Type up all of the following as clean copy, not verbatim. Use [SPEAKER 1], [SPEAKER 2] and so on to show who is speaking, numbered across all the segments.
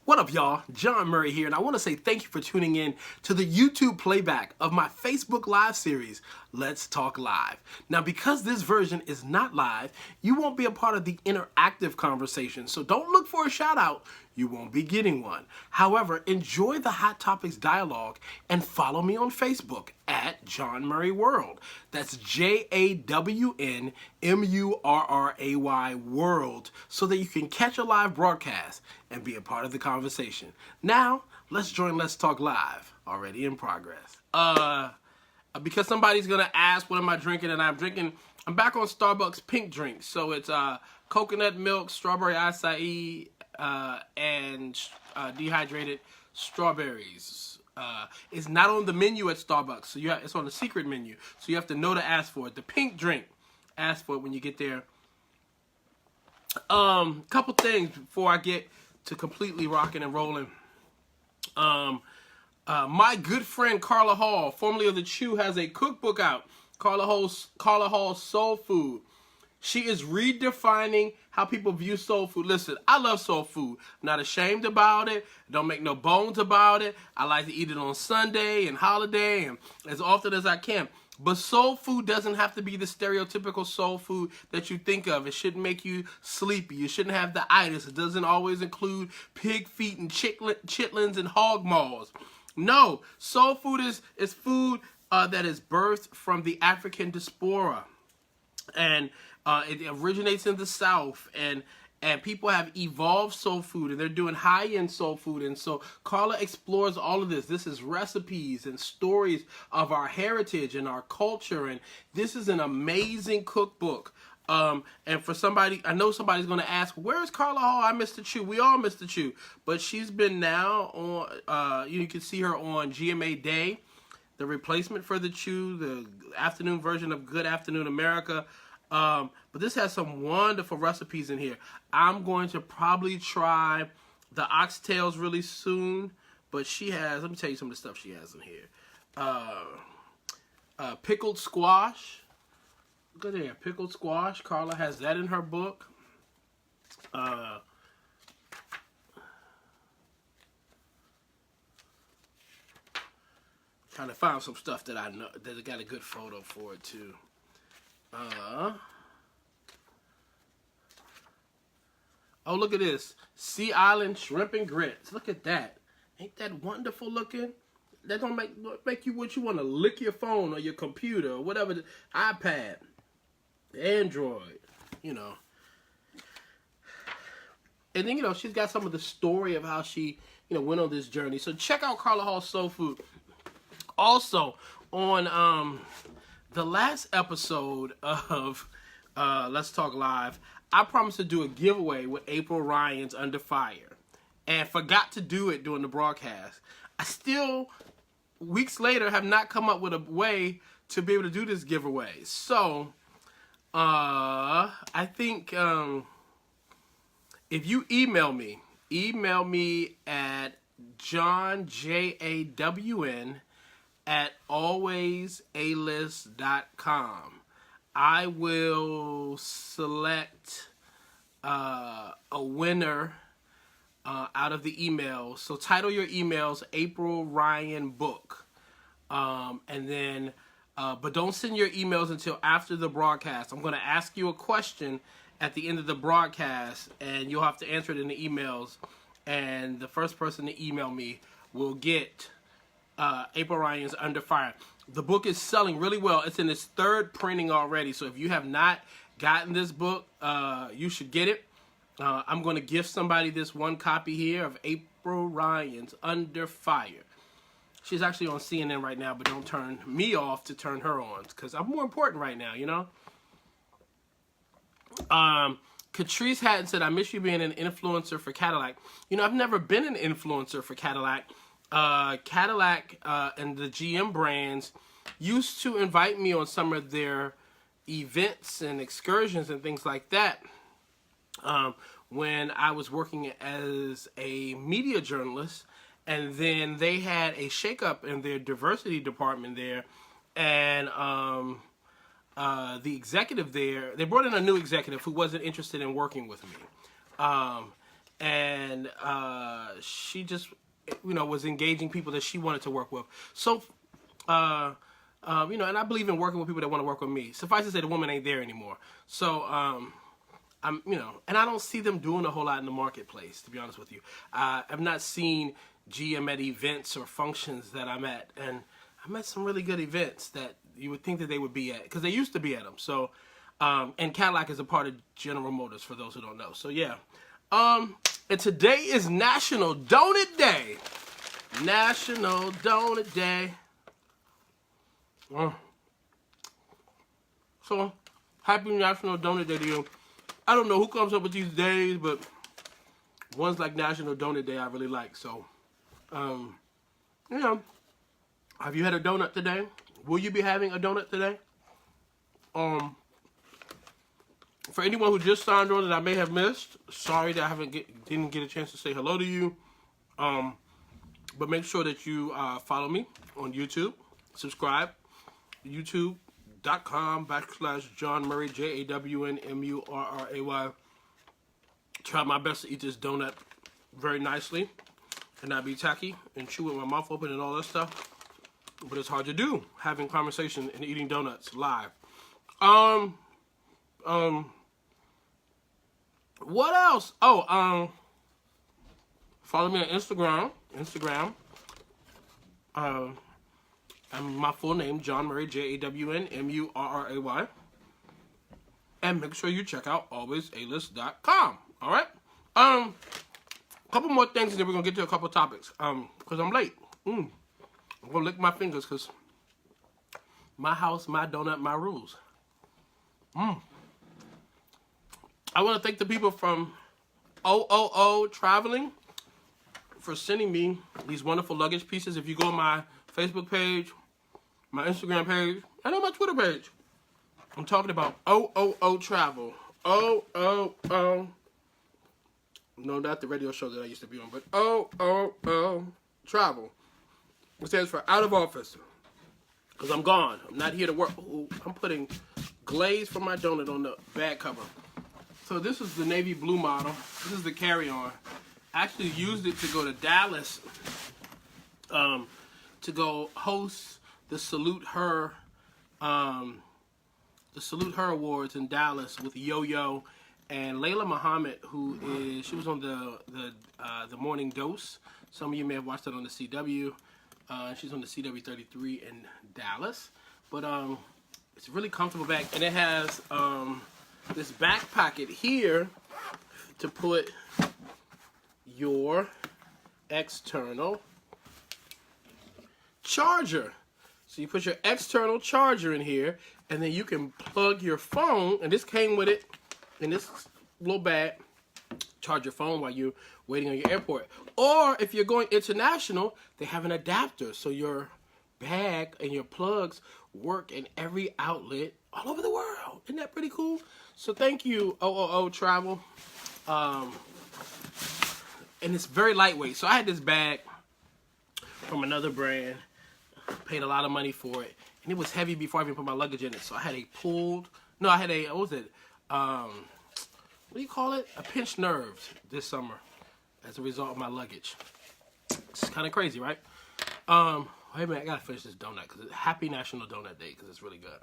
[SPEAKER 1] What up, y'all? John Murray here, and I want to say thank you for tuning in to the YouTube playback of my Facebook Live series, Let's Talk Live. Now, because this version is not live, you won't be a part of the interactive conversation, so don't look for a shout out. You won't be getting one. However, enjoy the Hot Topics dialogue and follow me on Facebook at Jawn Murray World. That's JAWNMURRAY World, so that you can catch a live broadcast and be a part of the conversation. Now, let's join Let's Talk Live, already in progress. Because somebody's gonna ask what am I drinking, and I'm back on Starbucks pink drinks. So it's coconut milk, strawberry acai, and dehydrated strawberries. It's not on the menu at Starbucks, so it's on the secret menu. So you have to know to ask for it. The pink drink, ask for it when you get there. Couple things before I get to completely rocking and rolling. My good friend Carla Hall, formerly of The Chew, has a cookbook out. Carla Hall's Soul Food. She is redefining how people view soul food. Listen, I love soul food. I'm not ashamed about it. Don't make no bones about it. I like to eat it on Sunday and holiday and as often as I can. But soul food doesn't have to be the stereotypical soul food that you think of. It shouldn't make you sleepy. You shouldn't have the itis. It doesn't always include pig feet and chitlins and hog maws. No, soul food is food that is birthed from the African diaspora. And it originates in the South, and people have evolved soul food, and they're doing high-end soul food. And so Carla explores all of this. This is recipes and stories of our heritage and our culture, and this is an amazing cookbook. And for somebody, I know somebody's going to ask, where's Carla Hall? I missed The Chew. We all missed The Chew. But she's been now on, you can see her on GMA Day, the replacement for The Chew, the afternoon version of Good Afternoon America. But this has some wonderful recipes in here. I'm going to probably try the oxtails really soon, but she has, let me tell you some of the stuff she has in here. Pickled squash. Look at there, pickled squash. Carla has that in her book. Trying to find some stuff that I know that got a good photo for it too. Oh, look at this. Sea Island shrimp and grits. Look at that. Ain't that wonderful looking? That don't make you what you want to lick your phone or your computer or whatever, iPad, Android, you know. And then, you know, she's got some of the story of how she, you know, went on this journey. So check out Carla Hall's Soul Food. Also, on the last episode of Let's Talk Live, I promised to do a giveaway with April Ryan's Under Fire, and forgot to do it during the broadcast. I still, weeks later, have not come up with a way to be able to do this giveaway. So, I think if you email me at Jawn, JAWN, at alwaysalist.com. I will select a winner out of the emails. So title your emails April Ryan Book. And then, but don't send your emails until after the broadcast. I'm going to ask you a question at the end of the broadcast, and you'll have to answer it in the emails. And the first person to email me will get April Ryan's Under Fire. The book is selling really well. It's in its third printing already. So if you have not gotten this book, you should get it. I'm going to gift somebody this one copy here of April Ryan's Under Fire. She's actually on CNN right now, but don't turn me off to turn her on, because I'm more important right now, you know? Catrice Hatton said, I miss you being an influencer for Cadillac. You know, I've never been an influencer for Cadillac. Cadillac and the GM brands used to invite me on some of their events and excursions and things like that when I was working as a media journalist. And then they had a shakeup in their diversity department there, and the executive there, they brought in a new executive who wasn't interested in working with me. And she just, was engaging people that she wanted to work with. So, and I believe in working with people that want to work with me. Suffice to say, the woman ain't there anymore. So, and I don't see them doing a whole lot in the marketplace, to be honest with you. I've not seen GM at events or functions that I'm at, and I'm at some really good events that you would think that they would be at, because they used to be at them. So, and Cadillac is a part of General Motors, for those who don't know. So, yeah. And today is National Donut Day. National Donut Day. So, happy National Donut Day to you. I don't know who comes up with these days, but ones like National Donut Day I really like. So, have you had a donut today? Will you be having a donut today? For anyone who just signed on that I may have missed, sorry that I didn't get a chance to say hello to you. But make sure that you follow me on YouTube. Subscribe. YouTube.com/Jawn Murray, JAWNMURRAY. Try my best to eat this donut very nicely and not be tacky and chew with my mouth open and all that stuff. But it's hard to do, having conversation and eating donuts live. What else? Oh, follow me on Instagram. And my full name, Jawn Murray, JAWNMURRAY. And make sure you check out alwaysalist.com. All right? A couple more things, and then we're going to get to a couple topics. Because I'm late. I'm going to lick my fingers, because my house, my donut, my rules. I want to thank the people from OOO Traveling for sending me these wonderful luggage pieces. If you go on my Facebook page, my Instagram page, and on my Twitter page, I'm talking about OOO Travel. OOO. No, not the radio show that I used to be on, but OOO Travel. It stands for out of office. Because I'm gone. I'm not here to work. Ooh, I'm putting glaze for my donut on the bag cover. So this is the navy blue model. This is the carry-on. I actually used it to go to Dallas to go host the Salute Her Awards in Dallas with Yo-Yo and Layla Muhammad, she was on the Morning Dose. Some of you may have watched it on the CW. She's on the CW 33 in Dallas. But it's a really comfortable bag, and it has this back pocket here to put your external charger. So you put your external charger in here, and then you can plug your phone, and this came with it in this little bag. Charge your phone while you're waiting on your airport. Or if you're going international, they have an adapter, so your bag and your plugs work in every outlet all over the world. Isn't that pretty cool? So thank you, OOO Travel. And it's very lightweight. So I had this bag from another brand, paid a lot of money for it, and it was heavy before I even put my luggage in it. So I had what was it? What do you call it? A pinched nerve this summer as a result of my luggage. It's kind of crazy, right? Wait a minute, I gotta finish this donut because it's Happy National Donut Day because it's really good.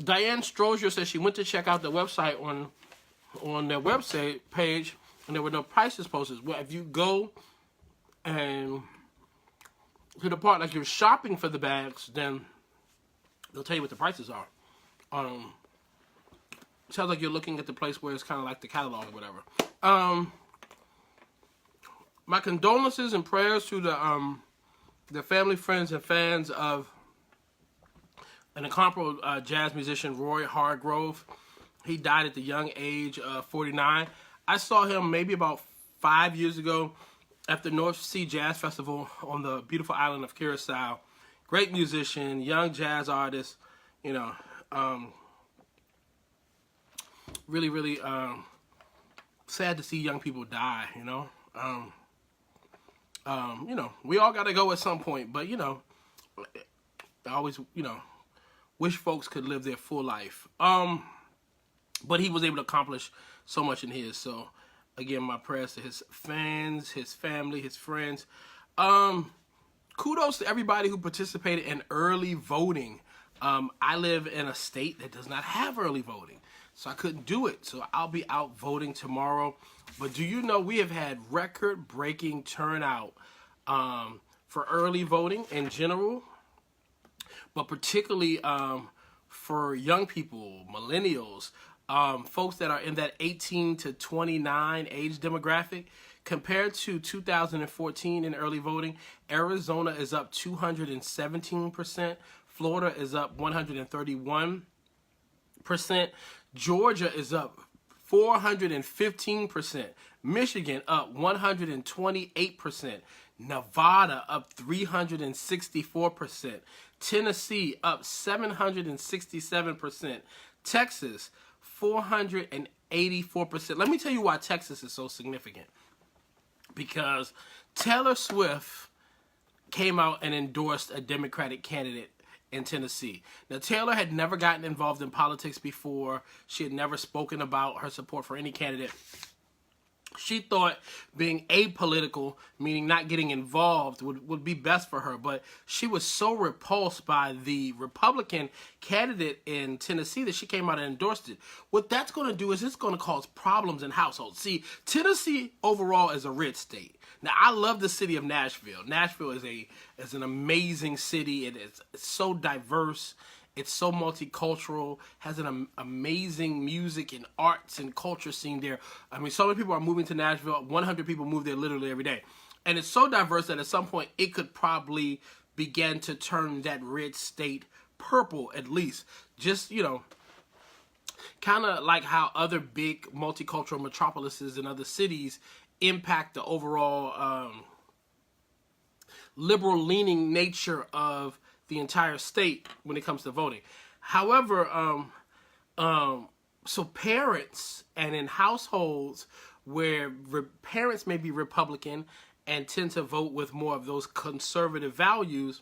[SPEAKER 1] Diane Strozier says she went to check out the website on their website page, and there were no prices posted. Well, if you go and to the part like you're shopping for the bags, then they'll tell you what the prices are. Sounds like you're looking at the place where it's kind of like the catalog or whatever. My condolences and prayers to the family, friends, and fans of an incomparable jazz musician, Roy Hargrove. He died at the young age of 49. I saw him maybe about 5 years ago at the North Sea Jazz Festival on the beautiful island of Curacao. Great musician, young jazz artist, really, really sad to see young people die, we all got to go at some point, but, I always, wish folks could live their full life. But he was able to accomplish so much in his. So, again, my prayers to his fans, his family, his friends. Kudos to everybody who participated in early voting. I live in a state that does not have early voting, so I couldn't do it. So I'll be out voting tomorrow. But do you know we have had record-breaking turnout for early voting in general, but particularly for young people, millennials, folks that are in that 18 to 29 age demographic. Compared to 2014 in early voting, Arizona is up 217%. Florida is up 131%. Georgia is up 415%. Michigan up 128%. Nevada up 364%. Tennessee up 767%. Texas 484%. Let me tell you why Texas is so significant. Because Taylor Swift came out and endorsed a Democratic candidate in Tennessee. Now, Taylor had never gotten involved in politics before. She had never spoken about her support for any candidate. She thought being apolitical, meaning not getting involved, would be best for her. But she was so repulsed by the Republican candidate in Tennessee that she came out and endorsed it. What that's going to do is it's going to cause problems in households. See, Tennessee overall is a red state. Now, I love the city of Nashville. Nashville is an amazing city. It's so diverse. It's so multicultural, has an amazing music and arts and culture scene there. I mean, so many people are moving to Nashville. 100 people move there literally every day. And it's so diverse that at some point it could probably begin to turn that red state purple at least. Just, kind of like how other big multicultural metropolises in other cities impact the overall liberal-leaning nature of the entire state when it comes to voting. However, so parents and in households where parents may be Republican and tend to vote with more of those conservative values,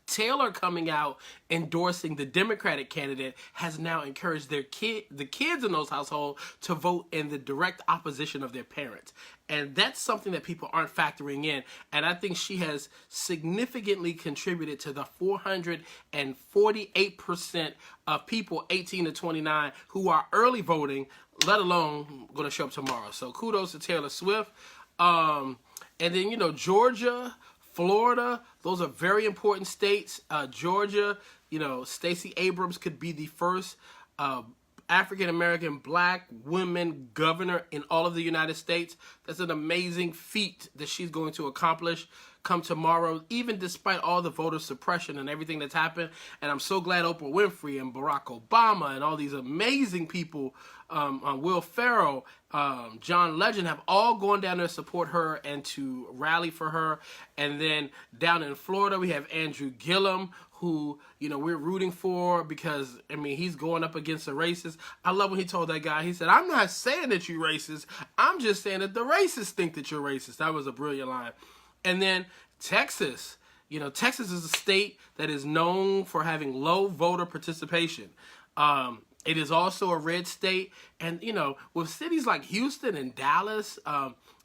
[SPEAKER 1] Taylor coming out endorsing the Democratic candidate has now encouraged the kids in those households to vote in the direct opposition of their parents. And that's something that people aren't factoring in. And I think she has significantly contributed to the 448% of people 18 to 29 who are early voting, let alone going to show up tomorrow. So kudos to Taylor Swift. And then, Georgia, Florida, those are very important states. Georgia, Stacey Abrams could be the first African-American black woman governor in all of the United States. That's an amazing feat that she's going to accomplish come tomorrow, even despite all the voter suppression and everything that's happened. And I'm so glad Oprah Winfrey and Barack Obama and all these amazing people, Will Ferrell, John Legend, have all gone down there to support her and to rally for her. And then down in Florida, we have Andrew Gillum, who, we're rooting for because, he's going up against a racist. I love when he told that guy, he said, "I'm not saying that you're racist. I'm just saying that the racists think that you're racist." That was a brilliant line. And then Texas. Texas is a state that is known for having low voter participation. It is also a red state. And, with cities like Houston and Dallas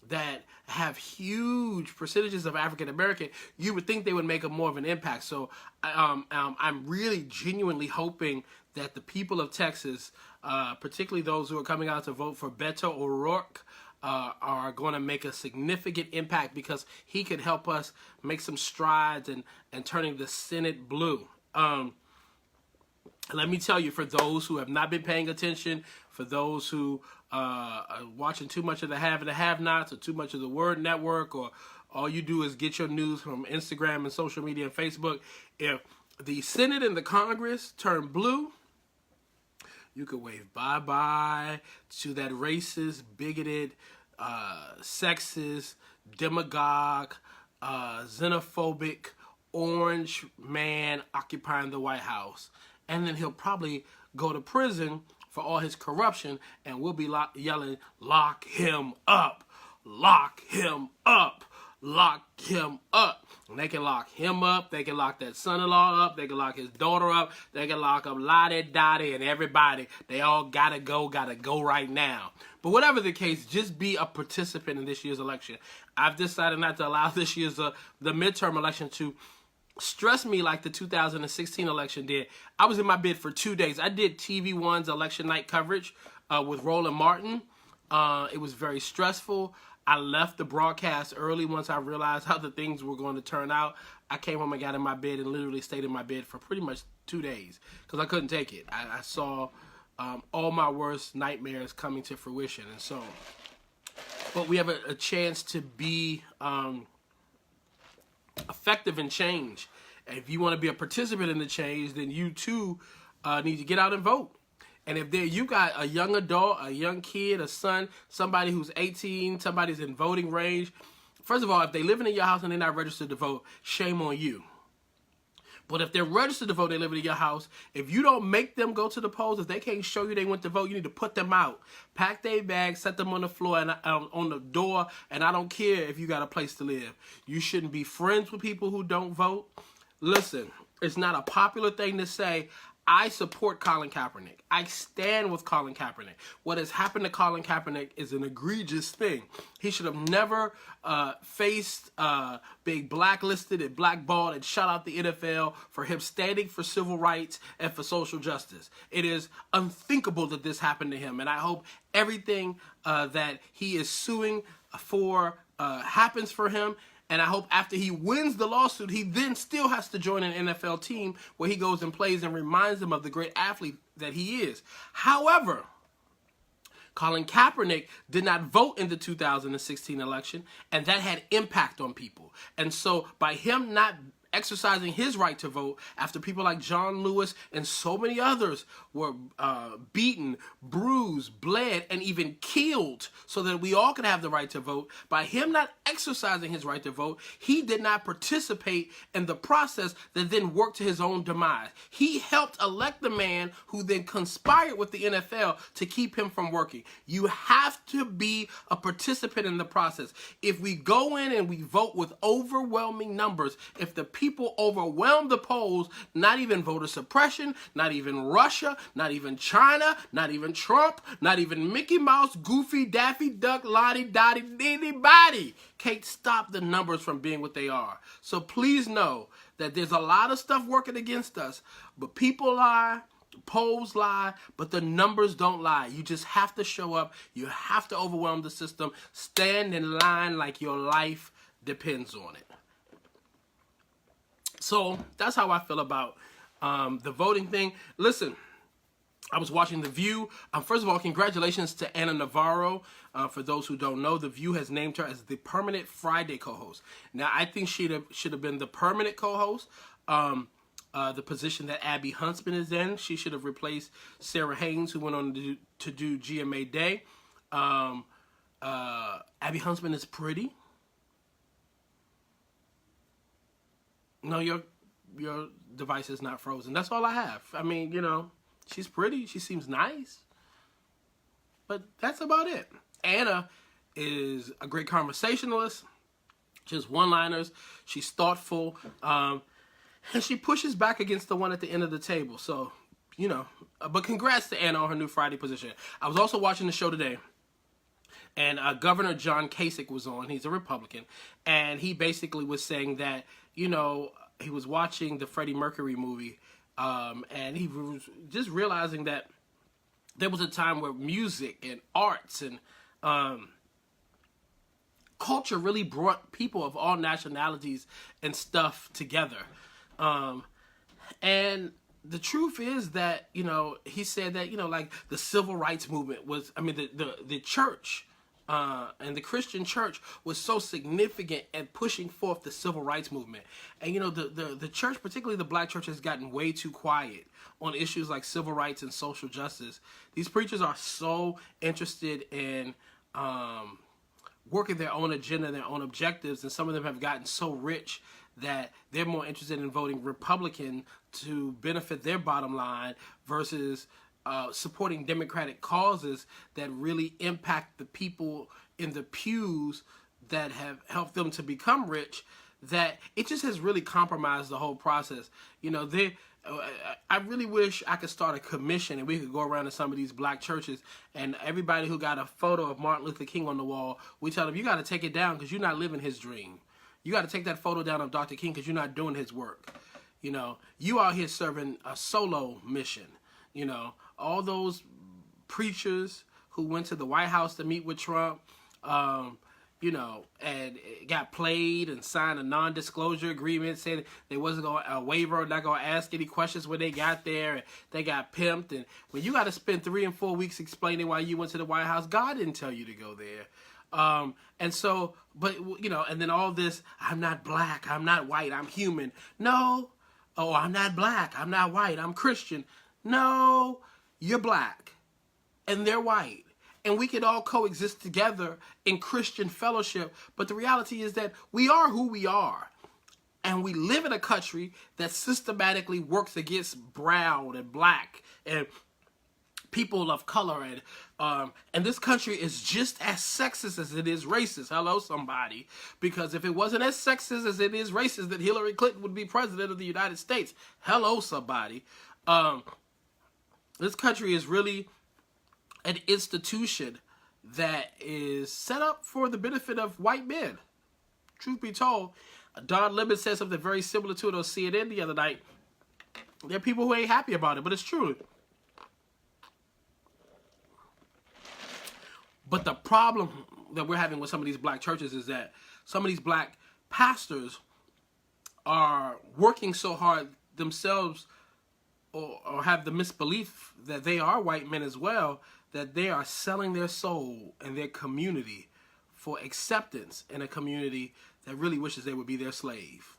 [SPEAKER 1] that have huge percentages of African American, you would think they would make more of an impact. So I'm really genuinely hoping that the people of Texas, particularly those who are coming out to vote for Beto O'Rourke, are going to make a significant impact because he could help us make some strides in turning the Senate blue. Let me tell you, for those who have not been paying attention, for those who are watching too much of the have and the have-nots or too much of the Word Network, or all you do is get your news from Instagram and social media and Facebook, if the Senate and the Congress turn blue, you could wave bye-bye to that racist, bigoted, sexist, demagogue, xenophobic, orange man occupying the White House. And then he'll probably go to prison for all his corruption, and we'll be yelling, "Lock him up! Lock him up!" lock him up. And they can lock him up. They can lock that son-in-law up. They can lock his daughter up. They can lock up Lottie, Dottie, and everybody. They all gotta go right now. But whatever the case, just be a participant in this year's election. I've decided not to allow this year's the midterm election to stress me like the 2016 election did. I was in my bed for 2 days. I did TV One's election night coverage with Roland Martin. It was very stressful. I left the broadcast early once I realized how the things were going to turn out. I came home and got in my bed and literally stayed in my bed for pretty much 2 days because I couldn't take it. I saw all my worst nightmares coming to fruition. And so, but we have a chance to be effective in change. And if you want to be a participant in the change, then you too need to get out and vote. And if you got a young adult, a young kid, a son, somebody who's 18, somebody's in voting range, first of all, if they're living in your house and they're not registered to vote, shame on you. But if they're registered to vote, they live in your house, if you don't make them go to the polls, if they can't show you they went to vote, you need to put them out. Pack their bags, set them on the floor and on the door, and I don't care if you got a place to live. You shouldn't be friends with people who don't vote. Listen, it's not a popular thing to say, I support Colin Kaepernick. I stand with Colin Kaepernick. What has happened to Colin Kaepernick is an egregious thing. He should have never faced being blacklisted and blackballed and shut out the NFL for him standing for civil rights and for social justice. It is unthinkable that this happened to him, and I hope everything that he is suing for happens for him. And I hope after he wins the lawsuit, he then still has to join an NFL team where he goes and plays and reminds them of the great athlete that he is. However, Colin Kaepernick did not vote in the 2016 election, and that had impact on people. And so by him not exercising his right to vote after people like John Lewis and so many others were beaten, bruised, bled, and even killed so that we all could have the right to vote. By him not exercising his right to vote, he did not participate in the process that then worked to his own demise. He helped elect the man who then conspired with the NFL to keep him from working. You have to be a participant in the process. If we go in and we vote with overwhelming numbers, if the people overwhelm the polls, not even voter suppression, not even Russia, not even China, not even Trump, not even Mickey Mouse, Goofy, Daffy Duck, Lottie, Dottie, anybody can't stop the numbers from being what they are. So please know that there's a lot of stuff working against us, but people lie, polls lie, but the numbers don't lie. You just have to show up. You have to overwhelm the system. Stand in line like your life depends on it. So that's how I feel about the voting thing. Listen, I was watching The View. First of all, congratulations to Anna Navarro. For those who don't know, The View has named her as the permanent Friday co-host. Now, I think she should have been the permanent co-host. The position that Abby Huntsman is in. She should have replaced Sarah Haynes, who went on to do GMA Day. Abby Huntsman is pretty. No, your device is not frozen. That's all I have. I mean, you know, she's pretty. She seems nice. But that's about it. Anna is a great conversationalist. She has one-liners. She's thoughtful. And she pushes back against the one at the end of the table. So, you know. But congrats to Anna on her new Friday position. I was also watching the show today. And Governor John Kasich was on. He's a Republican. And he basically was saying that, you know, he was watching the Freddie Mercury movie. And he was just realizing that there was a time where music and arts and culture really brought people of all nationalities and stuff together. And the truth is that, you know, he said that, you know, like the civil rights movement was, I mean, the church and the Christian church was so significant in pushing forth the civil rights movement. And, you know, the church, particularly the black church, has gotten way too quiet on issues like civil rights and social justice. These preachers are so interested in working their own agenda, their own objectives, and some of them have gotten so rich that they're more interested in voting Republican to benefit their bottom line versus supporting democratic causes that really impact the people in the pews that have helped them to become rich, that it just has really compromised the whole process. You know, I really wish I could start a commission and we could go around to some of these black churches, and everybody who got a photo of Martin Luther King on the wall, we tell them, you got to take it down because you're not living his dream. You got to take that photo down of Dr. King because you're not doing his work. You know, you out here serving a solo mission. You know, all those preachers who went to the White House to meet with Trump, you know, and got played and signed a non-disclosure agreement saying they wasn't going to waiver, not going to ask any questions when they got there. And they got pimped. And when you got to spend 3 and 4 weeks explaining why you went to the White House, God didn't tell you to go there. And so, but, you know, and then all this, I'm not black, I'm not white, I'm human. No. Oh, I'm not black, I'm not white, I'm Christian. No, you're black and they're white. And we could all coexist together in Christian fellowship. But the reality is that we are who we are. And we live in a country that systematically works against brown and black and people of color. And this country is just as sexist as it is racist. Hello, somebody. Because if it wasn't as sexist as it is racist, then Hillary Clinton would be president of the United States. Hello, somebody. This country is really an institution that is set up for the benefit of white men. Truth be told, Don Lemon said something very similar to it on CNN the other night. There are people who ain't happy about it, but it's true. But the problem that we're having with some of these black churches is that some of these black pastors are working so hard themselves, or have the misbelief that they are white men as well, that they are selling their soul and their community for acceptance in a community that really wishes they would be their slave.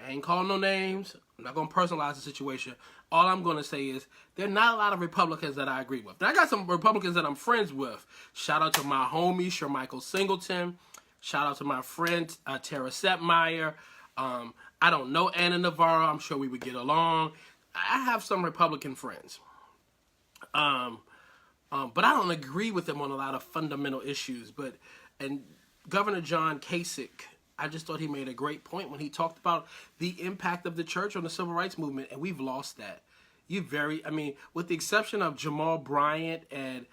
[SPEAKER 1] I ain't calling no names. I'm not going to personalize the situation. All I'm going to say is there are not a lot of Republicans that I agree with. Now, I got some Republicans that I'm friends with. Shout out to my homie, Shermichael Singleton. Shout out to my friend, Tara Setmeyer. I don't know Anna Navarro. I'm sure we would get along. I have some Republican friends. But I don't agree with them on a lot of fundamental issues. And Governor John Kasich, I just thought he made a great point when he talked about the impact of the church on the civil rights movement, and we've lost that. With the exception of Jamal Bryant and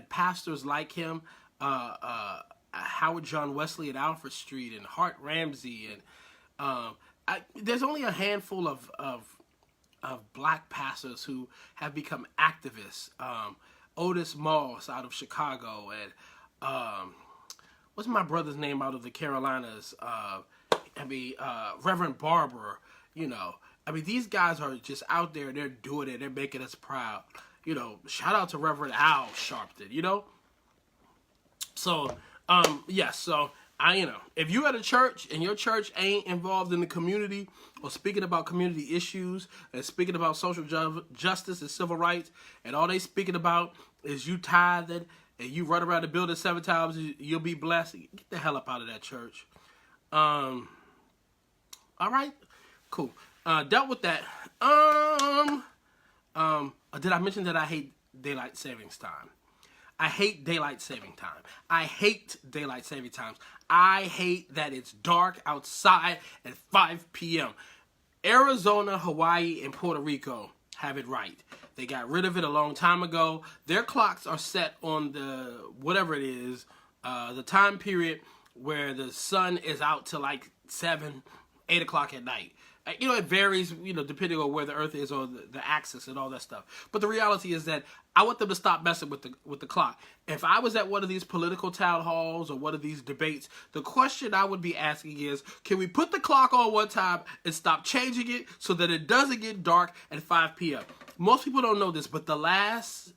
[SPEAKER 1] pastors like him, Howard John Wesley at Alfred Street and Hart Ramsey, and there's only a handful of black pastors who have become activists. Otis Moss out of Chicago, and what's my brother's name out of the Carolinas? Reverend Barber. You know, these guys are just out there. They're doing it. They're making us proud. You know, shout out to Reverend Al Sharpton. You know, so yes. So if you at a church and your church ain't involved in the community or speaking about community issues and speaking about social justice and civil rights, and all they speaking about is you tithing and you run around the building 7 times, you'll be blessed. Get the hell up out of that church. All right, cool. Dealt with that. Did I mention that I hate daylight savings time? I hate daylight saving time. I hate daylight saving times. I hate that it's dark outside at 5 p.m. Arizona, Hawaii, and Puerto Rico have it right. They got rid of it a long time ago. Their clocks are set on the, whatever it is, the time period where the sun is out till like 7, 8 o'clock at night. It varies, depending on where the earth is or the axis and all that stuff. But the reality is that I want them to stop messing with the clock. If I was at one of these political town halls or one of these debates, the question I would be asking is, can we put the clock on one time and stop changing it so that it doesn't get dark at 5 p.m.? Most people don't know this, but the last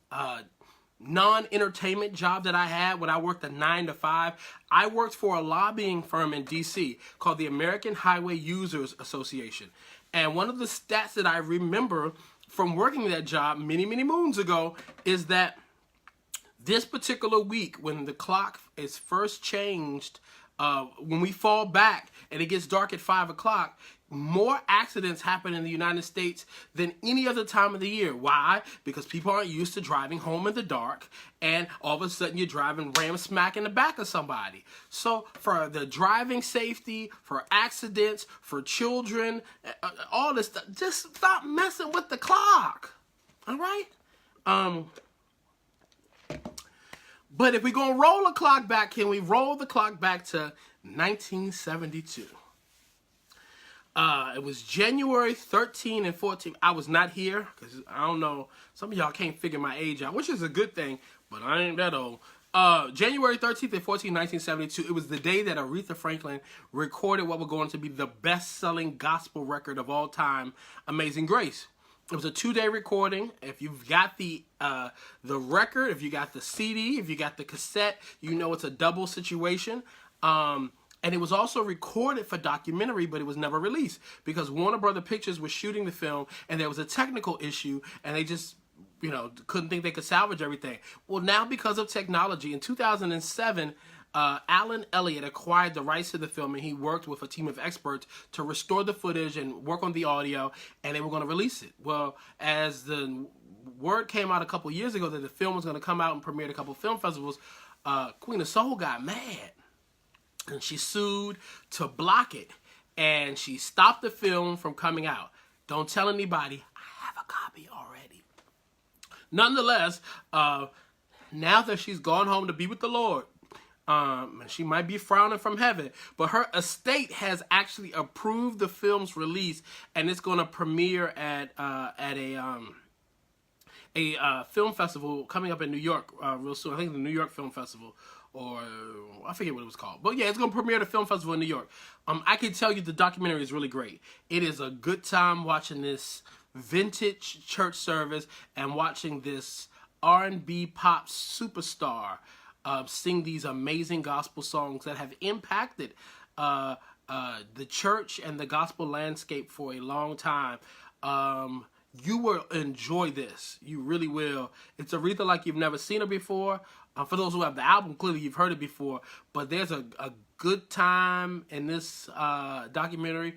[SPEAKER 1] non-entertainment job that I had when I worked a 9 to 5, I worked for a lobbying firm in DC called the American Highway Users Association. And one of the stats that I remember from working that job many, many moons ago is that this particular week, when the clock is first changed when we fall back and it gets dark at 5 o'clock, more accidents happen in the United States than any other time of the year. Why? Because people aren't used to driving home in the dark, and all of a sudden you're driving ram smack in the back of somebody. So for the driving safety, for accidents, for children, all this stuff, just stop messing with the clock. All right? But if we're going to roll the clock back, can we roll the clock back to 1972? It was January 13 and 14. I was not here because I don't know. Some of y'all can't figure my age out, which is a good thing, but I ain't that old. January 13th and 14, 1972. It was the day that Aretha Franklin recorded what was going to be the best-selling gospel record of all time, Amazing Grace. It was a 2-day recording. If you've got the record, if you got the CD, if you got the cassette, you know it's a double situation. And it was also recorded for documentary, but it was never released because Warner Brother Pictures was shooting the film, and there was a technical issue, and they just, couldn't think they could salvage everything. Well, now because of technology, in 2007, Alan Elliott acquired the rights to the film, and he worked with a team of experts to restore the footage and work on the audio, and they were going to release it. Well, as the word came out a couple years ago that the film was going to come out and premiere at a couple film festivals, Queen of Soul got mad. And she sued to block it. And she stopped the film from coming out. Don't tell anybody. I have a copy already. Nonetheless, now that she's gone home to be with the Lord, she might be frowning from heaven, but her estate has actually approved the film's release, and it's going to premiere at a film festival coming up in New York real soon. I think the New York Film Festival, or I forget what it was called. But yeah, it's going to premiere at a film festival in New York. I can tell you the documentary is really great. It is a good time watching this vintage church service and watching this R&B pop superstar sing these amazing gospel songs that have impacted the church and the gospel landscape for a long time. You will enjoy this. You really will. It's Aretha like you've never seen her before. For those who have the album, clearly you've heard it before. But there's a good time in this documentary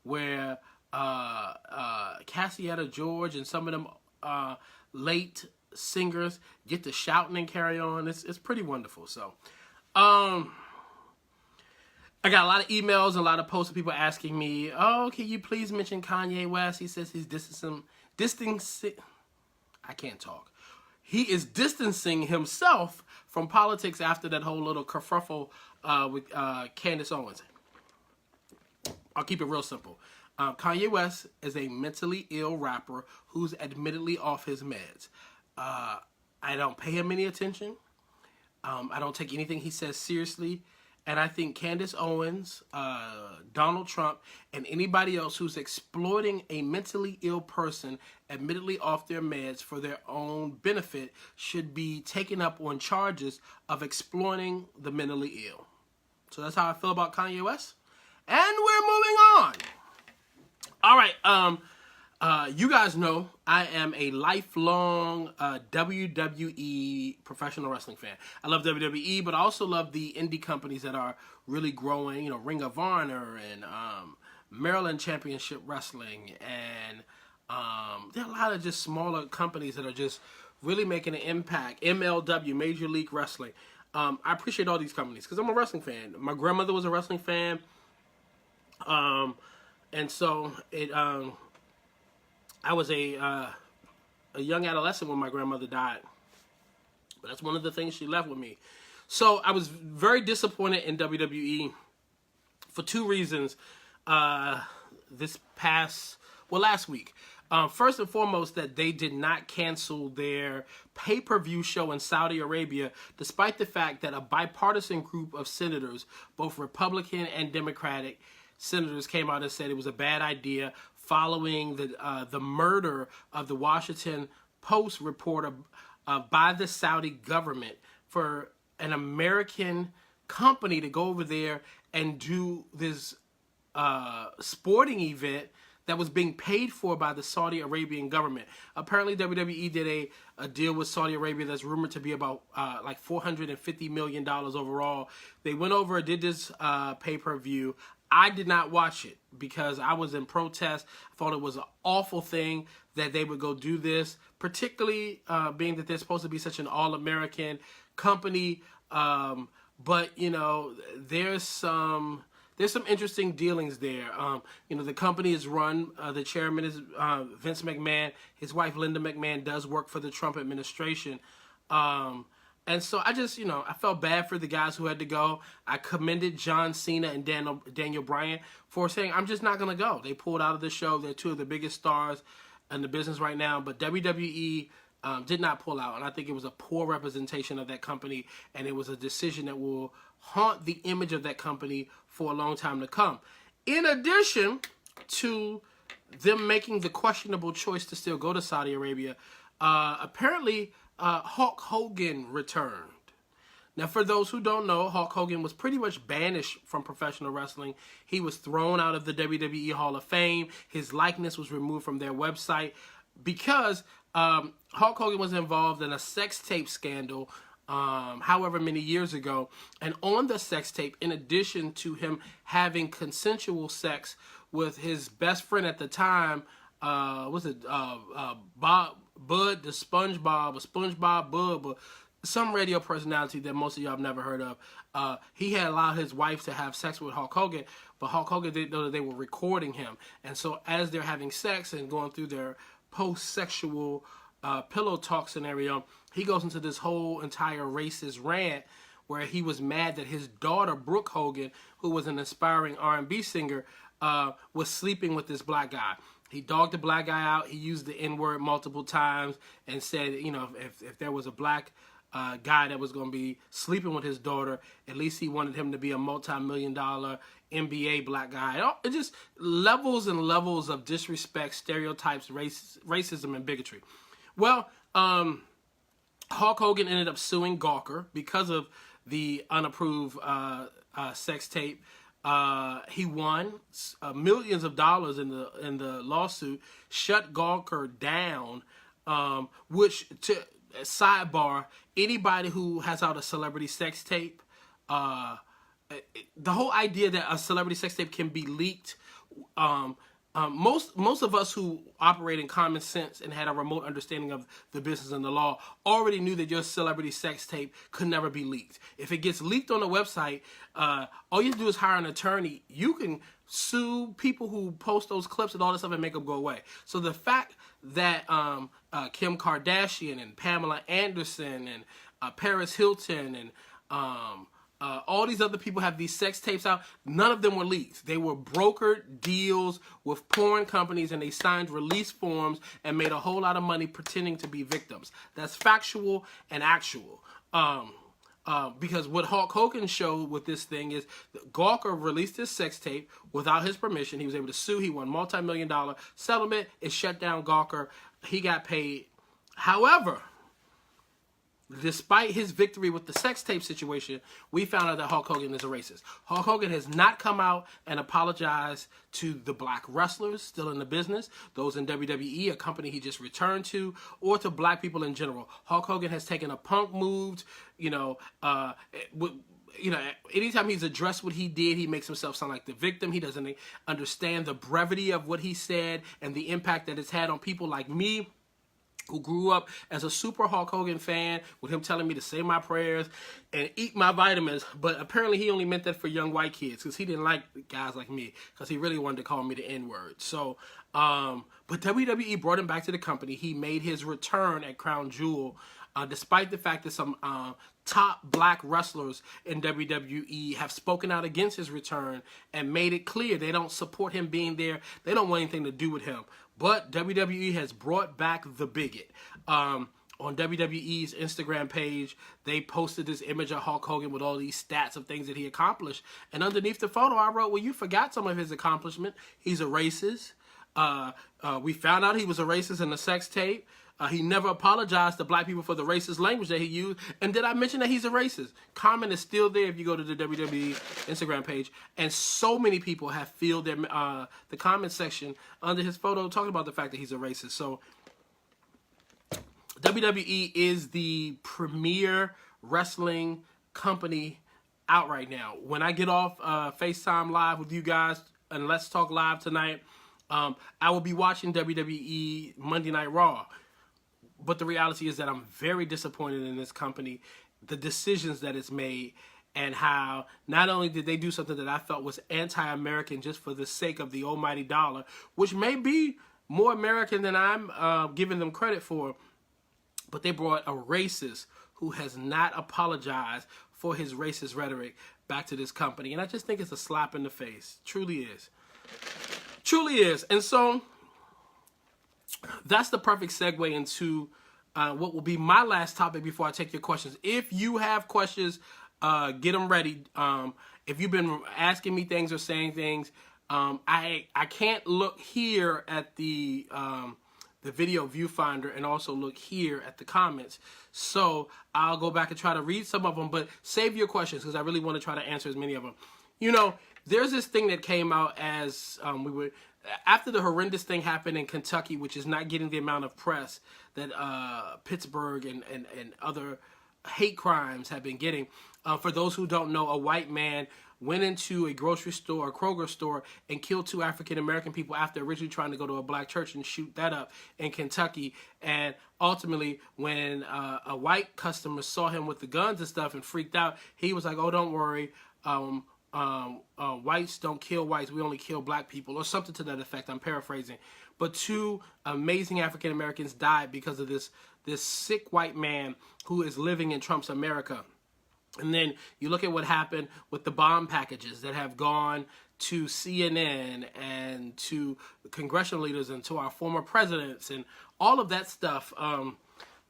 [SPEAKER 1] where Cassietta George and some of them late singers get to shouting and carry on. It's pretty wonderful. So, I got a lot of emails, a lot of posts of people asking me, "Oh, can you please mention Kanye West?" He says he's distancing. I can't talk. He is distancing himself from politics after that whole little kerfuffle with Candace Owens. I'll keep it real simple. Kanye West is a mentally ill rapper who's admittedly off his meds. I don't pay him any attention. I don't take anything he says seriously. And I think Candace Owens, Donald Trump, and anybody else who's exploiting a mentally ill person, admittedly off their meds for their own benefit, should be taken up on charges of exploiting the mentally ill. So that's how I feel about Kanye West. And we're moving on. All right. You guys know I am a lifelong WWE professional wrestling fan. I love WWE, but I also love the indie companies that are really growing. You know, Ring of Honor and Maryland Championship Wrestling, and there are a lot of just smaller companies that are just really making an impact. MLW, Major League Wrestling. I appreciate all these companies because I'm a wrestling fan. My grandmother was a wrestling fan, and so it. I was a young adolescent when my grandmother died. But that's one of the things she left with me. So I was very disappointed in WWE for two reasons last week. First and foremost, that they did not cancel their pay-per-view show in Saudi Arabia, despite the fact that a bipartisan group of senators, both Republican and Democratic senators, came out and said it was a bad idea following the murder of the Washington Post reporter by the Saudi government for an American company to go over there and do this sporting event that was being paid for by the Saudi Arabian government. Apparently, WWE did a deal with Saudi Arabia that's rumored to be about like $450 million overall. They went over and did this pay-per-view. I did not watch it because I was in protest. I thought it was an awful thing that they would go do this, particularly being that they're supposed to be such an all-American company. But, you know, there's some interesting dealings there. You know, the company is run, the chairman is Vince McMahon. His wife, Linda McMahon, does work for the Trump administration. And so I just, you know, I felt bad for the guys who had to go. I commended John Cena and Daniel Bryan for saying, I'm just not going to go. They pulled out of the show. They're two of the biggest stars in the business right now. But WWE did not pull out. And I think it was a poor representation of that company. And it was a decision that will haunt the image of that company for a long time to come. In addition to them making the questionable choice to still go to Saudi Arabia, apparently Hulk Hogan returned. Now, for those who don't know, Hulk Hogan was pretty much banished from professional wrestling. He was thrown out of the WWE Hall of Fame. His likeness was removed from their website because Hulk Hogan was involved in a sex tape scandal however many years ago. And on the sex tape, in addition to him having consensual sex with his best friend at the time, Bud the SpongeBob, or SpongeBob Bub, or some radio personality that most of y'all have never heard of. He had allowed his wife to have sex with Hulk Hogan, but Hulk Hogan didn't know that they were recording him. And so as they're having sex and going through their post-sexual pillow talk scenario, he goes into this whole entire racist rant where he was mad that his daughter, Brooke Hogan, who was an aspiring R&B singer, was sleeping with this black guy. He dogged the black guy out. He used the N-word multiple times and said, you know, if there was a black guy that was going to be sleeping with his daughter, at least he wanted him to be a multi-million-dollar NBA black guy. It just levels and levels of disrespect, stereotypes, racism, and bigotry. Well, Hulk Hogan ended up suing Gawker because of the unapproved sex tape. He won millions of dollars in the lawsuit, shut Gawker down, which, to sidebar, anybody who has out a celebrity sex tape, the whole idea that a celebrity sex tape can be leaked, most of us who operate in common sense and had a remote understanding of the business and the law already knew that your celebrity sex tape could never be leaked. If it gets leaked on a website, all you have to do is hire an attorney. You can sue people who post those clips and all this stuff and make them go away. So the fact that Kim Kardashian and Pamela Anderson and Paris Hilton and all these other people have these sex tapes out, none of them were leaked. They were brokered deals with porn companies, and they signed release forms and made a whole lot of money pretending to be victims. That's factual and actual. Because what Hulk Hogan showed with this thing is Gawker released his sex tape without his permission. He was able to sue. He won multi-million-dollar settlement. It shut down Gawker. He got paid. However, despite his victory with the sex tape situation, we found out that Hulk Hogan is a racist. Hulk Hogan has not come out and apologized to the black wrestlers still in the business, those in WWE, a company he just returned to, or to black people in general. Hulk Hogan has taken a punk move, anytime he's addressed what he did, he makes himself sound like the victim. He doesn't understand the brevity of what he said and the impact that it's had on people like me, who grew up as a super Hulk Hogan fan, with him telling me to say my prayers and eat my vitamins. But apparently he only meant that for young white kids, because he didn't like guys like me, because he really wanted to call me the N-word. So, but WWE brought him back to the company. He made his return at Crown Jewel, despite the fact that some top black wrestlers in WWE have spoken out against his return and made it clear they don't support him being there. They don't want anything to do with him. But WWE has brought back the bigot. On WWE's Instagram page, they posted this image of Hulk Hogan with all these stats of things that he accomplished. And underneath the photo, I wrote, well, you forgot some of his accomplishment. He's a racist. We found out he was a racist in the sex tape. He never apologized to black people for the racist language that he used. And did I mention that he's a racist? Comment is still there if you go to the WWE Instagram page. And so many people have filled their the comment section under his photo talking about the fact that he's a racist. So WWE is the premier wrestling company out right now. When I get off FaceTime Live with you guys and Let's Talk Live tonight, I will be watching WWE Monday Night Raw. But the reality is that I'm very disappointed in this company, the decisions that it's made, and how not only did they do something that I felt was anti-American just for the sake of the almighty dollar, which may be more American than I'm giving them credit for, but they brought a racist who has not apologized for his racist rhetoric back to this company. And I just think it's a slap in the face. Truly is. Truly is. And so that's the perfect segue into what will be my last topic before I take your questions. If you have questions, get them ready. If you've been asking me things or saying things, I can't look here at the video viewfinder and also look here at the comments. So I'll go back and try to read some of them, but save your questions because I really want to try to answer as many of them. You know, there's this thing that came out as after the horrendous thing happened in Kentucky, which is not getting the amount of press that Pittsburgh and other hate crimes have been getting. For those who don't know, a white man went into a grocery store, a Kroger store, and killed 2 African-American people after originally trying to go to a black church and shoot that up in Kentucky. And ultimately, when a white customer saw him with the guns and stuff and freaked out, he was like, oh, don't worry, whites don't kill whites, we only kill black people, or something to that effect. I'm paraphrasing. But 2 amazing African-Americans died because of this sick white man who is living in Trump's America. And then you look at what happened with the bomb packages that have gone to CNN and to congressional leaders and to our former presidents and all of that stuff. I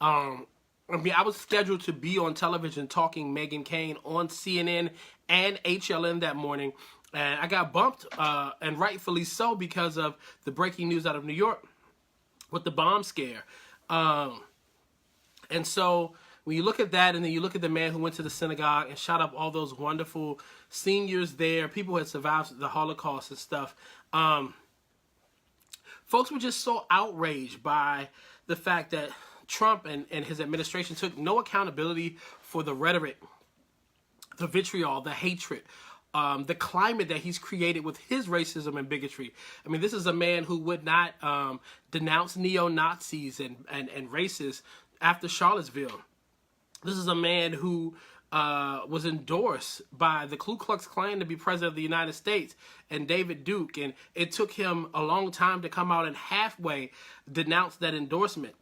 [SPEAKER 1] mean, I was scheduled to be on television talking Meghan Cain on CNN and HLN that morning. And I got bumped, and rightfully so, because of the breaking news out of New York with the bomb scare. And so when you look at that, and then you look at the man who went to the synagogue and shot up all those wonderful seniors there, people who had survived the Holocaust and stuff, folks were just so outraged by the fact that Trump and his administration took no accountability for the rhetoric, the vitriol, the hatred, the climate that he's created with his racism and bigotry. I mean, this is a man who would not denounce neo-Nazis and racists after Charlottesville. This is a man who was endorsed by the Ku Klux Klan to be president of the United States and David Duke. And it took him a long time to come out and halfway denounce that endorsement.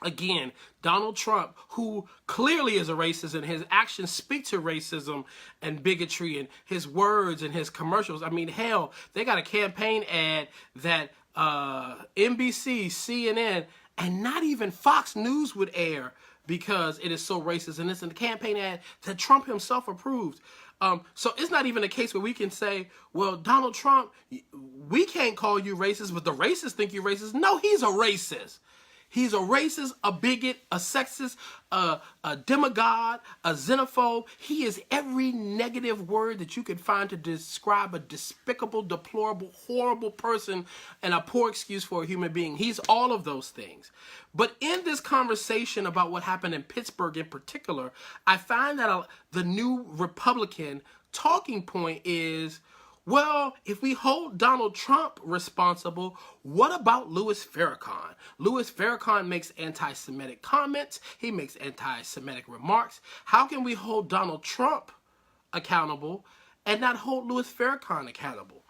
[SPEAKER 1] Again, Donald Trump, who clearly is a racist and his actions speak to racism and bigotry and his words and his commercials. I mean, hell, they got a campaign ad that NBC, CNN, and not even Fox News would air because it is so racist. And it's a campaign ad that Trump himself approved. So it's not even a case where we can say, well, Donald Trump, we can't call you racist, but the racists think you're racist. No, he's a racist. He's a racist, a bigot, a sexist, a demagogue, a xenophobe. He is every negative word that you could find to describe a despicable, deplorable, horrible person and a poor excuse for a human being. He's all of those things. But in this conversation about what happened in Pittsburgh in particular, I find that the new Republican talking point is, well, if we hold Donald Trump responsible, what about Louis Farrakhan? Louis Farrakhan makes anti-Semitic comments. He makes anti-Semitic remarks. How can we hold Donald Trump accountable and not hold Louis Farrakhan accountable?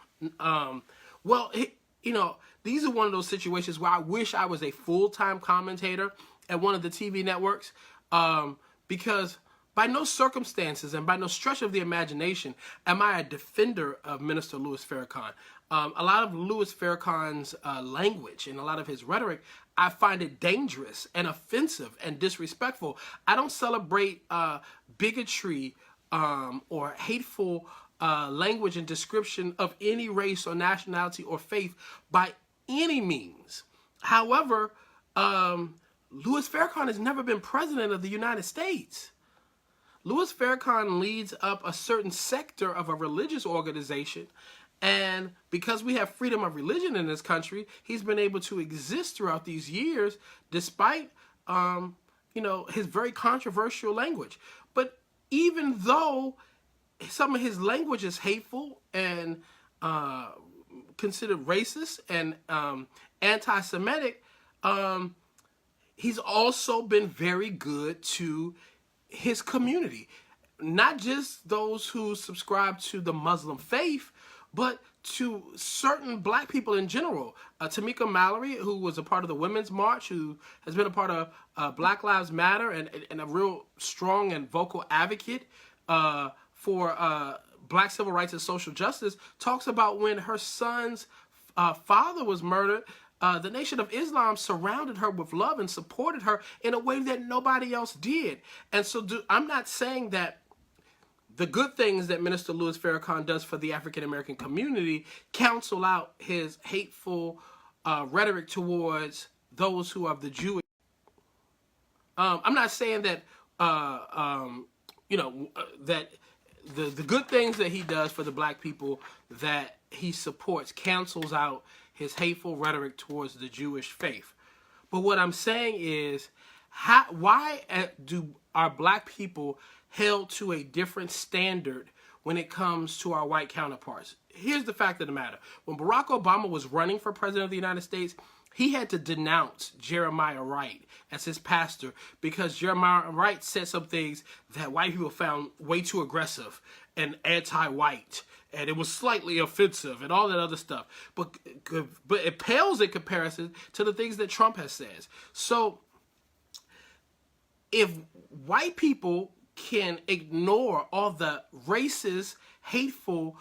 [SPEAKER 1] These are one of those situations where I wish I was a full-time commentator at one of the TV networks because by no circumstances and by no stretch of the imagination am I a defender of Minister Louis Farrakhan. A lot of Louis Farrakhan's language and a lot of his rhetoric, I find it dangerous and offensive and disrespectful. I don't celebrate bigotry or hateful language and description of any race or nationality or faith by any means. However, Louis Farrakhan has never been president of the United States. Louis Farrakhan leads up a certain sector of a religious organization, and because we have freedom of religion in this country, he's been able to exist throughout these years despite, his very controversial language. But even though some of his language is hateful and considered racist and anti-Semitic, he's also been very good to his community. Not just those who subscribe to the Muslim faith, but to certain black people in general. Tamika Mallory, who was a part of the Women's March, who has been a part of Black Lives Matter and a real strong and vocal advocate for black civil rights and social justice, talks about when her son's father was murdered, the Nation of Islam surrounded her with love and supported her in a way that nobody else did. And so I'm not saying that the good things that Minister Louis Farrakhan does for the African-American community cancel out his hateful rhetoric towards those who are the Jewish. I'm not saying that, that the good things that he does for the black people that he supports cancels out his hateful rhetoric towards the Jewish faith. But what I'm saying is, why are black people held to a different standard when it comes to our white counterparts? Here's the fact of the matter. When Barack Obama was running for president of the United States, he had to denounce Jeremiah Wright as his pastor because Jeremiah Wright said some things that white people found way too aggressive and anti-white, and it was slightly offensive and all that other stuff. But it pales in comparison to the things that Trump has said. So if white people can ignore all the racist, hateful,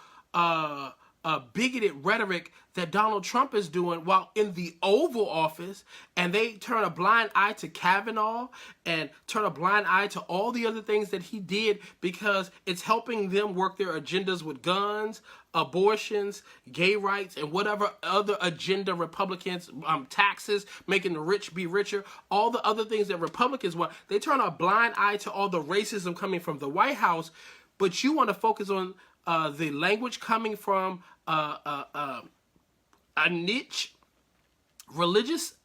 [SPEAKER 1] bigoted rhetoric that Donald Trump is doing while in the Oval Office, and they turn a blind eye to Kavanaugh and turn a blind eye to all the other things that he did because it's helping them work their agendas with guns, abortions, gay rights, and whatever other agenda Republicans, taxes, making the rich be richer, all the other things that Republicans want. They turn a blind eye to all the racism coming from the White House, but you want to focus on the language coming from a niche religious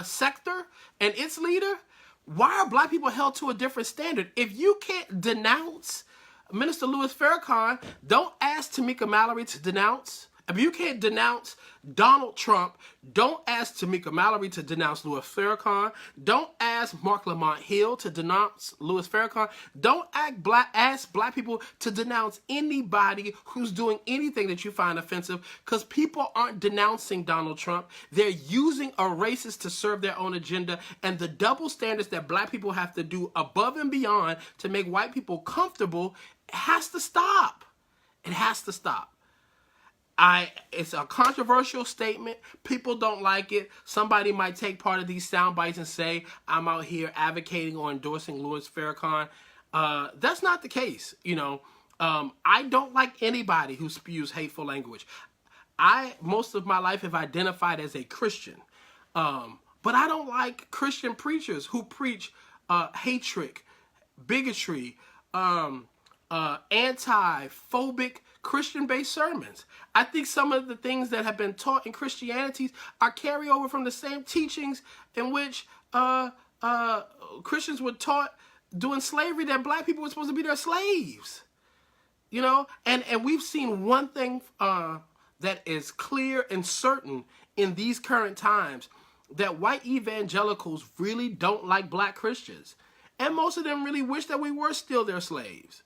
[SPEAKER 1] sector and its leader. Why are black people held to a different standard? If you can't denounce Minister Louis Farrakhan, don't ask Tamika Mallory to denounce. If you can't denounce Donald Trump, don't ask Tamika Mallory to denounce Louis Farrakhan. Don't ask Mark Lamont Hill to denounce Louis Farrakhan. Don't ask black people to denounce anybody who's doing anything that you find offensive, because people aren't denouncing Donald Trump. They're using a racist to serve their own agenda, and the double standards that black people have to do above and beyond to make white people comfortable has to stop. It has to stop. It's a controversial statement. People don't like it. Somebody might take part of these sound bites and say, I'm out here advocating or endorsing Louis Farrakhan. That's not the case. I don't like anybody who spews hateful language. Most of my life have identified as a Christian. But I don't like Christian preachers who preach hatred, bigotry, anti-phobic Christian-based sermons. I think some of the things that have been taught in Christianity are carryover from the same teachings in which Christians were taught during slavery, that black people were supposed to be their slaves. And we've seen one thing that is clear and certain in these current times, that white evangelicals really don't like black Christians. And most of them really wish that we were still their slaves.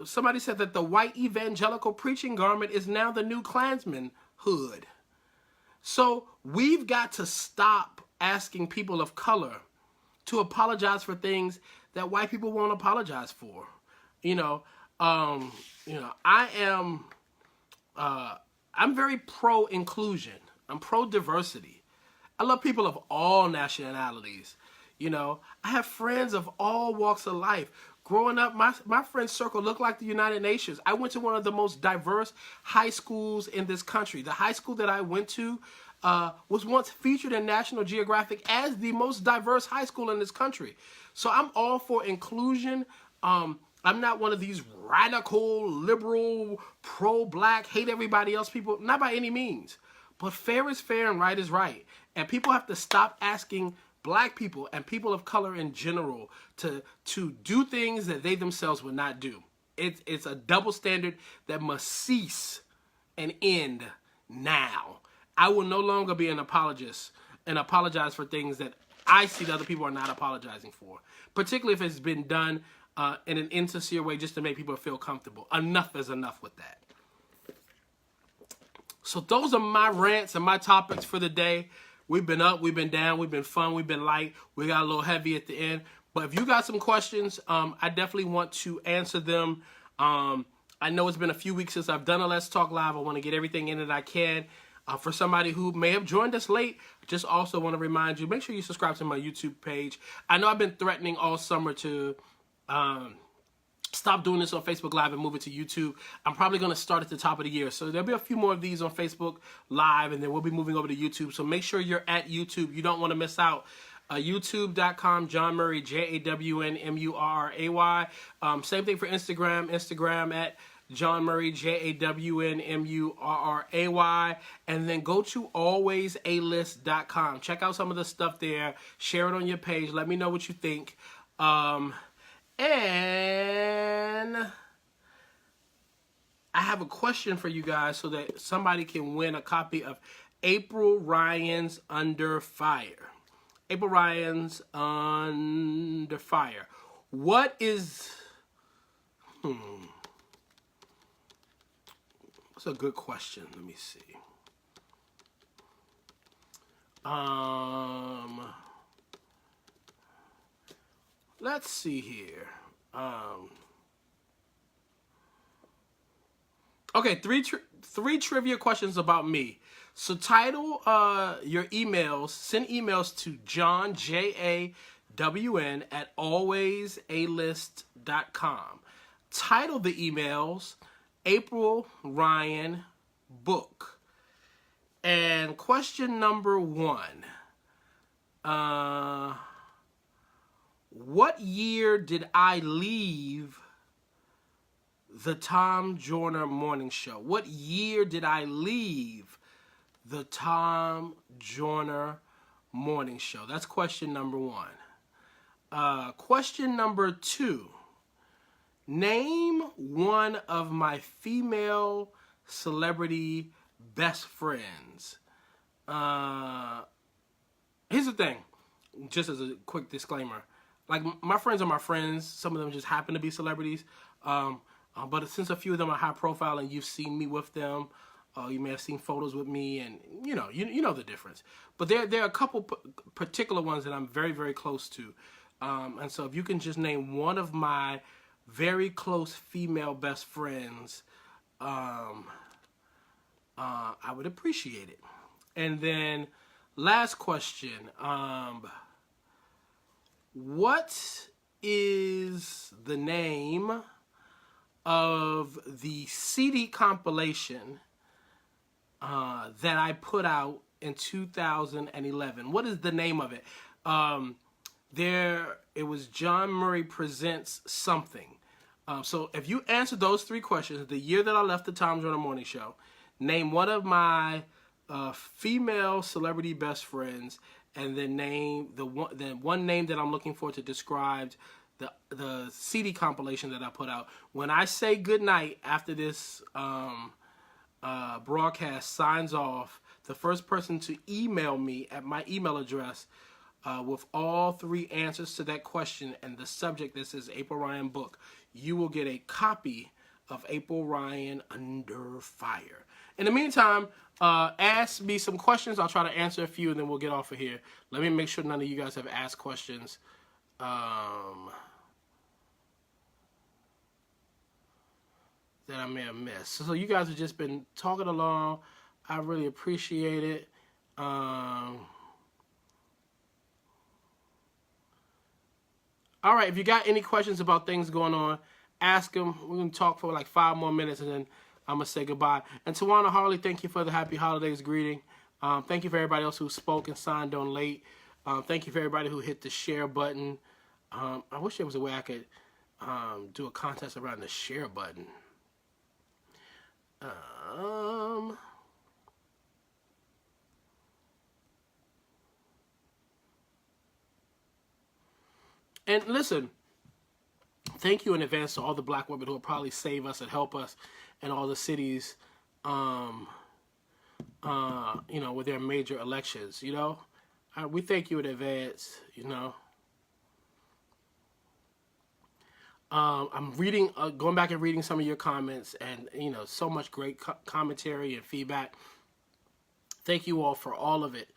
[SPEAKER 1] Somebody said that the white evangelical preaching garment is now the new Klansman hood. So we've got to stop asking people of color to apologize for things that white people won't apologize for. I'm very pro-inclusion. I'm pro-diversity. I love people of all nationalities. I have friends of all walks of life. Growing up, my friend circle looked like the United Nations. I went to one of the most diverse high schools in this country. The high school that I went to was once featured in National Geographic as the most diverse high school in this country. So I'm all for inclusion. I'm not one of these radical, liberal, pro-black, hate everybody else people. Not by any means. But fair is fair and right is right. And people have to stop asking black people and people of color in general to do things that they themselves would not do. It's a double standard that must cease and end now. I will no longer be an apologist and apologize for things that I see that other people are not apologizing for, particularly if it's been done in an insincere way just to make people feel comfortable. Enough is enough with that. So those are my rants and my topics for the day. We've been up, we've been down, we've been fun, we've been light. We got a little heavy at the end. But if you got some questions, I definitely want to answer them. I know it's been a few weeks since I've done a Let's Talk Live. I want to get everything in that I can. For somebody who may have joined us late, just also want to remind you, make sure you subscribe to my YouTube page. I know I've been threatening all summer to stop doing this on Facebook Live and move it to YouTube. I'm probably going to start at the top of the year. So there'll be a few more of these on Facebook Live, and then we'll be moving over to YouTube. So make sure you're at YouTube. You don't want to miss out. YouTube.com, Jawn Murray, JAWNMURRAY. Same thing for Instagram. Instagram at Jawn Murray, JAWNMURRAY. And then go to alwaysalist.com. Check out some of the stuff there. Share it on your page. Let me know what you think. And I have a question for you guys so that somebody can win a copy of April Ryan's Under Fire. April Ryan's Under Fire. What is... That's a good question. Let me see. Let's see here. Okay, three trivia questions about me. So title your emails, send emails to Jawn, JAWN, at alwaysalist.com. Title the emails, April Ryan Book. And question number 1. What year did I leave the Tom Joyner Morning Show? What year did I leave the Tom Joyner Morning Show? That's question number 1. Question number 2. Name one of my female celebrity best friends. Here's the thing, just as a quick disclaimer. Like, my friends are my friends. Some of them just happen to be celebrities. But since a few of them are high profile and you've seen me with them, you may have seen photos with me, and you know the difference. But there are a couple particular ones that I'm very, very close to. And so if you can just name one of my very close female best friends, I would appreciate it. And then last question, what is the name of the CD compilation that I put out in 2011? What is the name of it? It was Jawn Murray Presents Something. So if you answer those 3 questions, the year that I left the Tom Joyner Morning Show, name one of my female celebrity best friends, and then name the one name that I'm looking for to describe the CD compilation that I put out. When I say goodnight after this broadcast signs off, the first person to email me at my email address with all 3 answers to that question and the subject that says April Ryan Book, you will get a copy of April Ryan Under Fire. In the meantime, ask me some questions. I'll try to answer a few, and then we'll get off of here. Let me make sure none of you guys have asked questions. That I may have missed. So you guys have just been talking along. I really appreciate it. All right, if you got any questions about things going on, ask them. We're going to talk for like 5 more minutes, and then I'm going to say goodbye. And Tawana Harley, thank you for the happy holidays greeting. Thank you for everybody else who spoke and signed on late. Thank you for everybody who hit the share button. I wish there was a way I could do a contest around the share button. And listen, thank you in advance to all the black women who will probably save us and help us in all the cities, with their major elections, we thank you in advance, I'm reading, going back and reading some of your comments, and, so much great commentary and feedback. Thank you all for all of it.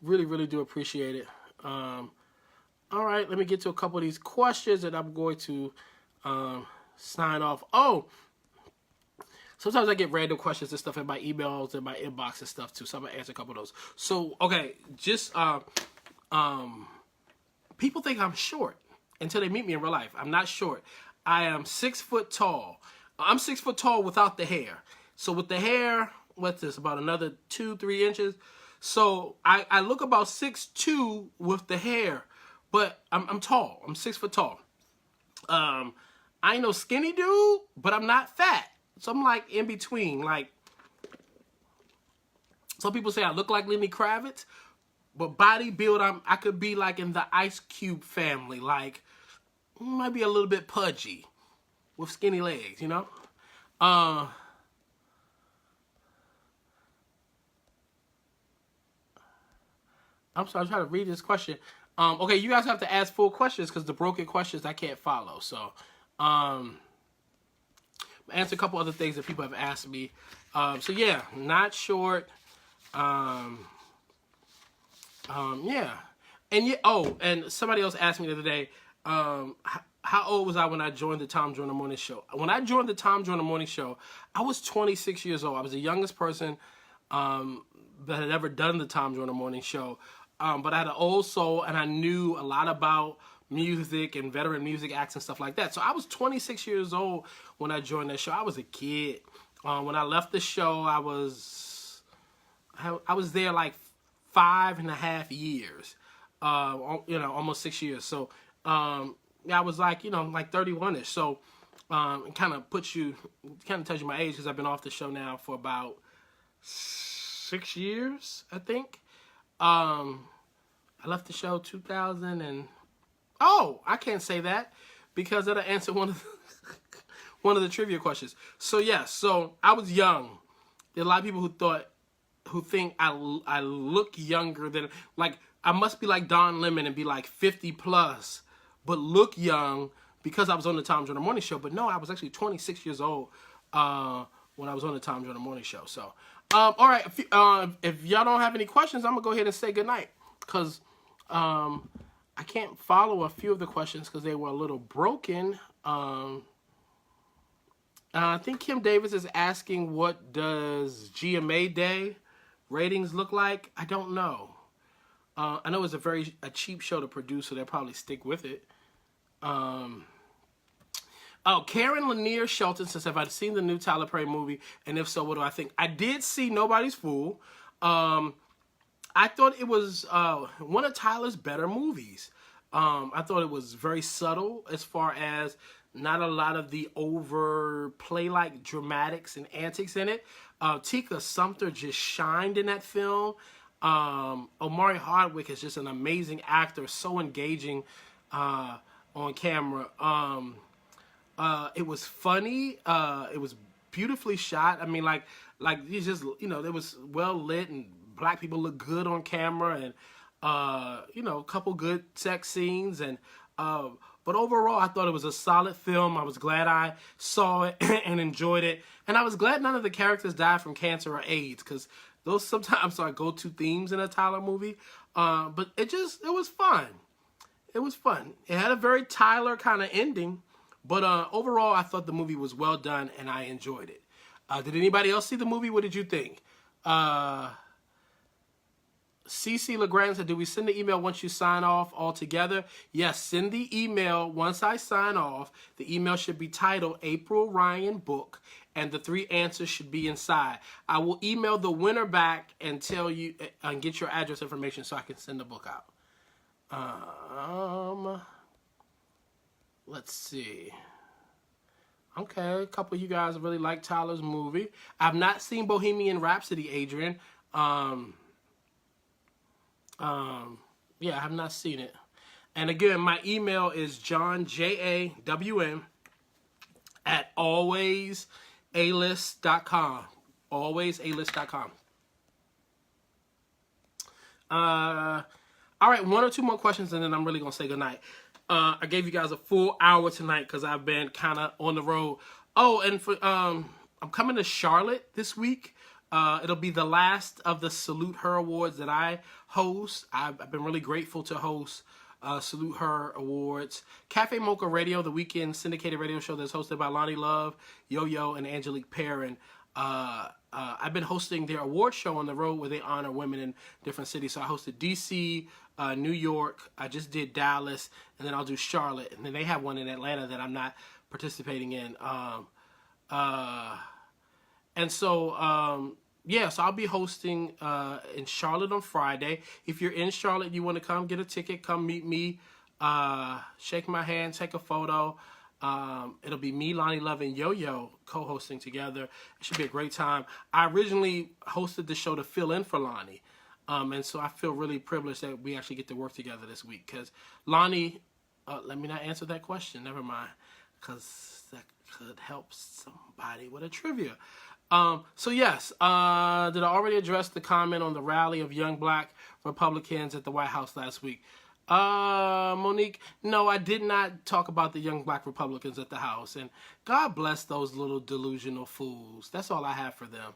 [SPEAKER 1] Really, really do appreciate it. All right, let me get to a couple of these questions, and I'm going to sign off. Oh, sometimes I get random questions and stuff in my emails and my inbox and stuff too, so I'm gonna answer a couple of those. So, okay, just people think I'm short until they meet me in real life. I'm not short. I am 6 foot tall. I'm 6 foot tall without the hair. So with the hair, what's this? About another 2-3 inches. So I look about 6'2" with the hair. But I'm tall. I'm 6 foot tall. I ain't no skinny dude, but I'm not fat. So I'm like in between. Like, some people say I look like Lenny Kravitz, but body build, I could be like in the Ice Cube family. Like, might be a little bit pudgy with skinny legs, I'm sorry, I'm trying to read this question. Okay, you guys have to ask full questions because the broken questions I can't follow. So, answer a couple other things that people have asked me. So yeah, not short. Yeah, and yeah. Oh, and somebody else asked me the other day, how old was I when I joined the Tom Joyner Morning Show? When I joined the Tom Joyner Morning Show, I was 26 years old. I was the youngest person that had ever done the Tom Joyner Morning Show. But I had an old soul, and I knew a lot about music and veteran music acts and stuff like that. So I was 26 years old when I joined that show. I was a kid. When I left the show, I was there like 5.5 years. Almost 6 years. So I was like, like 31ish. So it kind of tells you my age because I've been off the show now for about 6 years, I think. I left the show 2000 and... Oh, I can't say that because that'll answer one of the trivia questions. So, yeah, so I was young. There are a lot of people who think I look younger than... Like, I must be like Don Lemon and be like 50 plus, but look young because I was on the Tom Joyner Morning Show. But no, I was actually 26 years old when I was on the Tom Joyner Morning Show. So... all right, if y'all don't have any questions, I'm going to go ahead and say goodnight. Because I can't follow a few of the questions because they were a little broken. I think Kim Davis is asking, what does GMA Day ratings look like? I don't know. I know it's a cheap show to produce, so they'll probably stick with it. Oh, Karen Lanier Shelton says, have I seen the new Tyler Perry movie? And if so, what do I think? I did see Nobody's Fool. I thought it was one of Tyler's better movies. I thought it was very subtle as far as not a lot of the overplay-like dramatics and antics in it. Tika Sumpter just shined in that film. Omari Hardwick is just an amazing actor, so engaging on camera. It was funny. It was beautifully shot. I mean, like you just, it was well lit and black people look good on camera and, a couple good sex scenes. And, but overall, I thought it was a solid film. I was glad I saw it and enjoyed it. And I was glad none of the characters died from cancer or AIDS, because those sometimes are go-to themes in a Tyler movie. But it was fun. It was fun. It had a very Tyler kind of ending. But overall, I thought the movie was well done, and I enjoyed it. Did anybody else see the movie? What did you think? CC LeGrand said, do we send the email once you sign off altogether? Yes, send the email once I sign off. The email should be titled April Ryan Book, and the 3 answers should be inside. I will email the winner back and tell you and get your address information so I can send the book out. Let's see. Okay, a couple of you guys really like Tyler's movie. I've not seen Bohemian Rhapsody, Adrian. Yeah, I have not seen it. And again, my email is Jawn, Jawn, at alwaysalist.com. Alwaysalist.com. All right, 1 or 2 more questions, and then I'm really going to say goodnight. I gave you guys a full hour tonight because I've been kind of on the road. Oh, and for I'm coming to Charlotte this week. It'll be the last of the Salute Her Awards that I host. I've been really grateful to host Salute Her Awards. Cafe Mocha Radio, the weekend syndicated radio show that's hosted by Lonnie Love, Yo-Yo, and Angelique Perrin. I've been hosting their award show on the road where they honor women in different cities. So I hosted D.C., New York. I just did Dallas, and then I'll do Charlotte. And then they have one in Atlanta that I'm not participating in. And so, yeah, so I'll be hosting in Charlotte on Friday. If you're in Charlotte, you want to come get a ticket, come meet me, shake my hand, take a photo. It'll be me, Lonnie Love, and Yo-Yo co-hosting together. It should be a great time. I originally hosted the show to fill in for Lonnie. And so I feel really privileged that we actually get to work together this week. Because Lonnie, let me not answer that question. Never mind. Because that could help somebody with a trivia. So yes, did I already address the comment on the rally of young black Republicans at the White House last week? Monique, no, I did not talk about the young black Republicans at the House. And God bless those little delusional fools. That's all I have for them.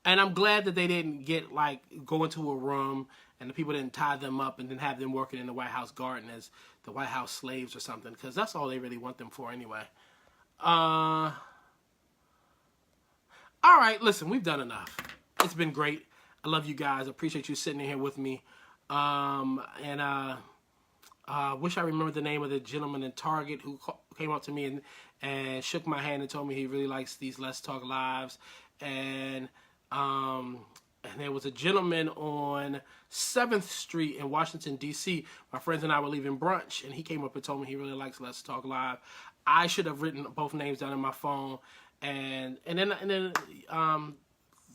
[SPEAKER 1] And I'm glad that they didn't go into a room and the people didn't tie them up and then have them working in the White House garden as the White House slaves or something, because that's all they really want them for anyway. All right, listen, we've done enough. It's been great. I love you guys. I appreciate you sitting in here with me. I wish I remembered the name of the gentleman in Target who came up to me and shook my hand and told me he really likes these Let's Talk Lives. And there was a gentleman on 7th Street in Washington, D.C. My friends and I were leaving brunch, and he came up and told me he really likes Let's Talk Live. I should have written both names down in my phone. And then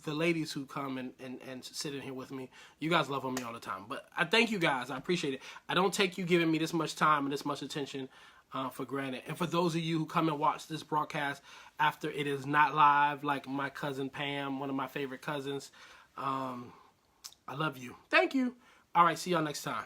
[SPEAKER 1] the ladies who come and sit in here with me, you guys love on me all the time. But I thank you guys. I appreciate it. I don't take you giving me this much time and this much attention for granted. And for those of you who come and watch this broadcast after it is not live, like my cousin Pam, one of my favorite cousins, I love you. Thank you. All right, see y'all next time.